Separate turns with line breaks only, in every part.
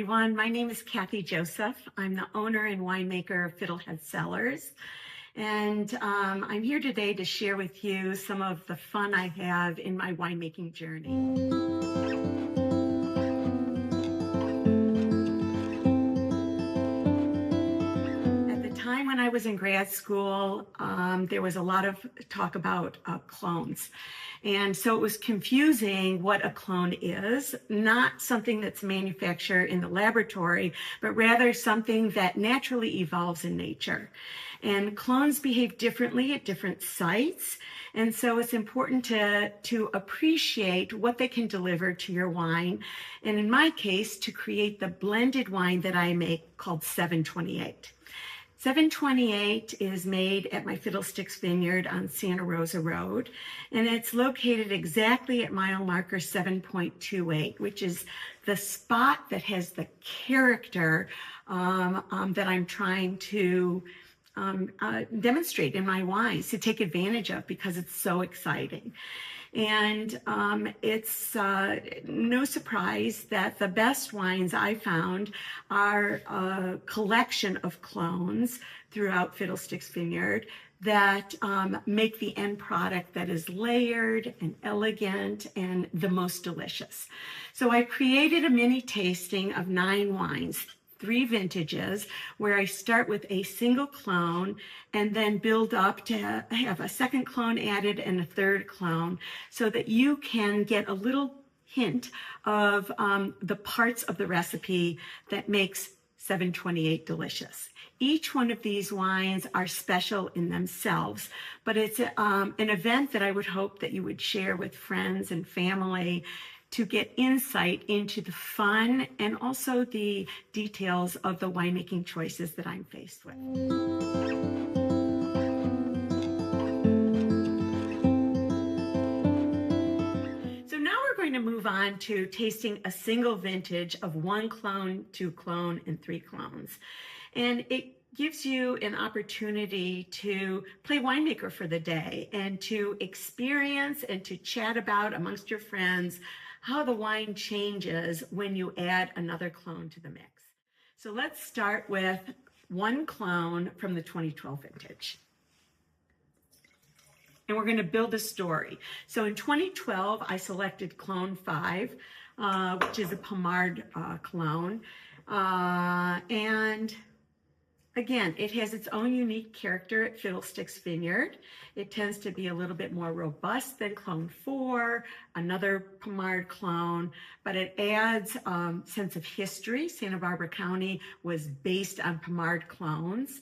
everyone. My name is Kathy Joseph. I'm the owner and winemaker of Fiddlehead Cellars. And I'm here today to share with you some of the fun I have in my winemaking journey. At the time when I was in grad school, there was a lot of talk about clones. And so it was confusing what a clone is, not something that's manufactured in the laboratory, but rather something that naturally evolves in nature. And clones behave differently at different sites. And so it's important to appreciate what they can deliver to your wine. And in my case, to create the blended wine that I make called 728. 728 is made at my Fiddlesticks Vineyard on Santa Rosa Road, and it's located exactly at mile marker 7.28, which is the spot that has the character that I'm trying to demonstrate in my wines, to take advantage of, because it's so exciting. And it's no surprise that the best wines I found are a collection of clones throughout Fiddlesticks Vineyard that make the end product that is layered and elegant and the most delicious. So I created a mini tasting of 9 wines, 3 vintages, where I start with a single clone and then build up to have a second clone added and a third clone, so that you can get a little hint of the parts of the recipe that makes 728 delicious. Each one of these wines are special in themselves, but it's an event that I would hope that you would share with friends and family to get insight into the fun and also the details of the winemaking choices that I'm faced with. So now we're going to move on to tasting a single vintage of 1 clone, 2 clone, and 3 clones. And it gives you an opportunity to play winemaker for the day and to experience and to chat about amongst your friends how the wine changes when you add another clone to the mix. So let's start with 1 clone from the 2012 vintage. And we're going to build a story. So in 2012, I selected clone 5, which is a Pommard clone. And again, it has its own unique character at Fiddlesticks Vineyard. It tends to be a little bit more robust than clone 4, another Pommard clone, but it adds sense of history. Santa Barbara County was based on Pommard clones,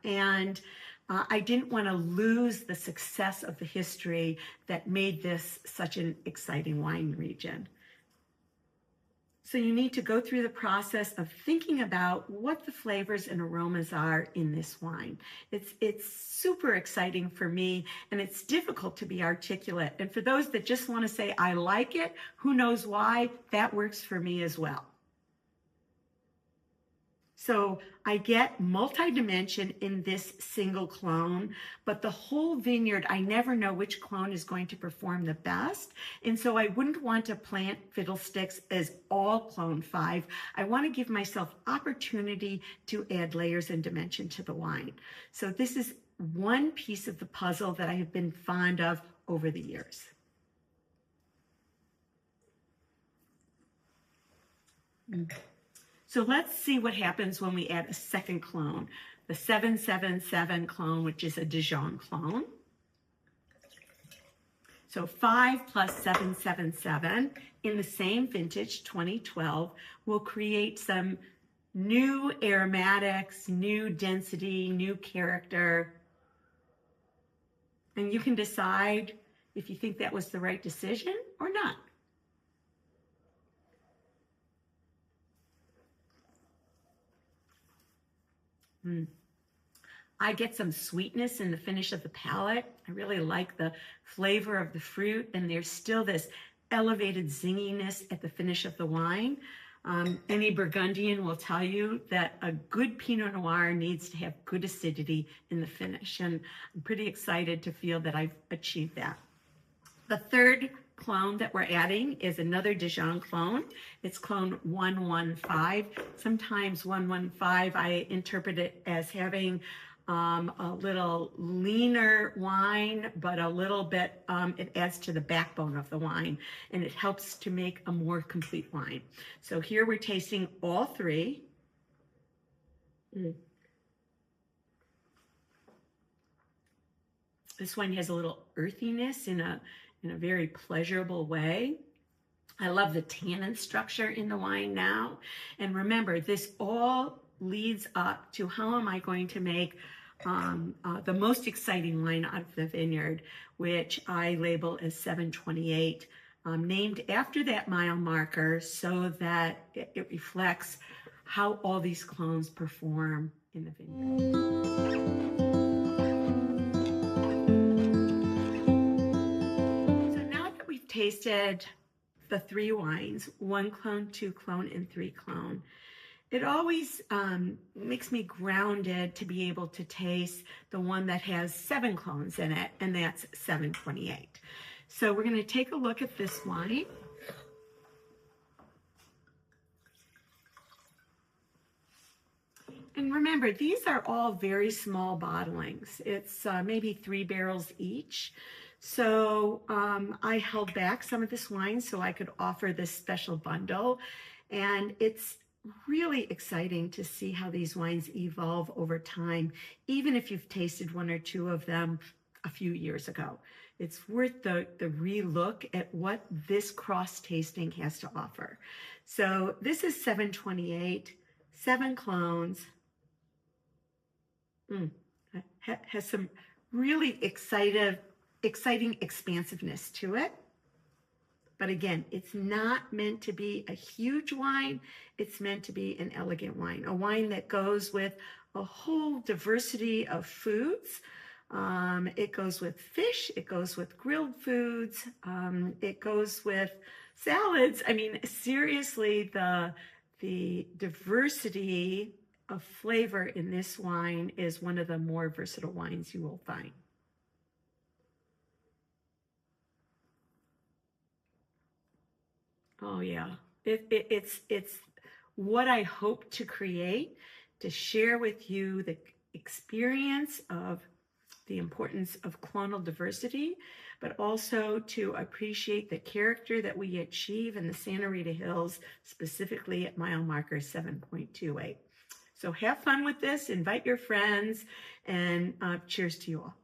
and I didn't want to lose the success of the history that made this such an exciting wine region. So you need to go through the process of thinking about what the flavors and aromas are in this wine. It's super exciting for me, and it's difficult to be articulate. And for those that just want to say, I like it, who knows why, that works for me as well. So I get multi-dimension in this single clone, but the whole vineyard, I never know which clone is going to perform the best. And so I wouldn't want to plant Fiddlesticks as all clone 5. I want to give myself opportunity to add layers and dimension to the wine. So this is one piece of the puzzle that I have been fond of over the years. So let's see what happens when we add a second clone, the 777 clone, which is a Dijon clone. So 5 plus 777 in the same vintage, 2012, will create some new aromatics, new density, new character. And you can decide if you think that was the right decision or not. I get some sweetness in the finish of the palate. I really like the flavor of the fruit, and there's still this elevated zinginess at the finish of the wine. Any Burgundian will tell you that a good Pinot Noir needs to have good acidity in the finish, and I'm pretty excited to feel that I've achieved that. The third clone that we're adding is another Dijon clone. It's clone 115. Sometimes 115, I interpret it as having a little leaner wine, but a little bit, it adds to the backbone of the wine, and it helps to make a more complete wine. So here we're tasting all three. This wine has a little earthiness in a very pleasurable way. I love the tannin structure in the wine now. And remember, this all leads up to how am I going to make the most exciting wine out of the vineyard, which I label as 728, named after that mile marker so that it reflects how all these clones perform in the vineyard. So now that we've tasted the three wines, 1 clone, 2 clone, and 3 clone, it always makes me grounded to be able to taste the one that has 7 clones in it, and that's 728. So we're going to take a look at this wine. And remember, these are all very small bottlings. It's maybe 3 barrels each. So I held back some of this wine so I could offer this special bundle. And it's really exciting to see how these wines evolve over time, even if you've tasted 1 or 2 of them a few years ago. It's worth the re-look at what this cross-tasting has to offer. So this is 728, 7 clones. Has some really exciting expansiveness to it. But again, it's not meant to be a huge wine. It's meant to be an elegant wine, a wine that goes with a whole diversity of foods. It goes with fish, it goes with grilled foods, it goes with salads. I mean, seriously, the diversity of flavor in this wine is one of the more versatile wines you will find. Oh yeah, it's what I hope to create, to share with you the experience of the importance of clonal diversity, but also to appreciate the character that we achieve in the Santa Rita Hills, specifically at mile marker 7.28. So have fun with this, invite your friends, and cheers to you all.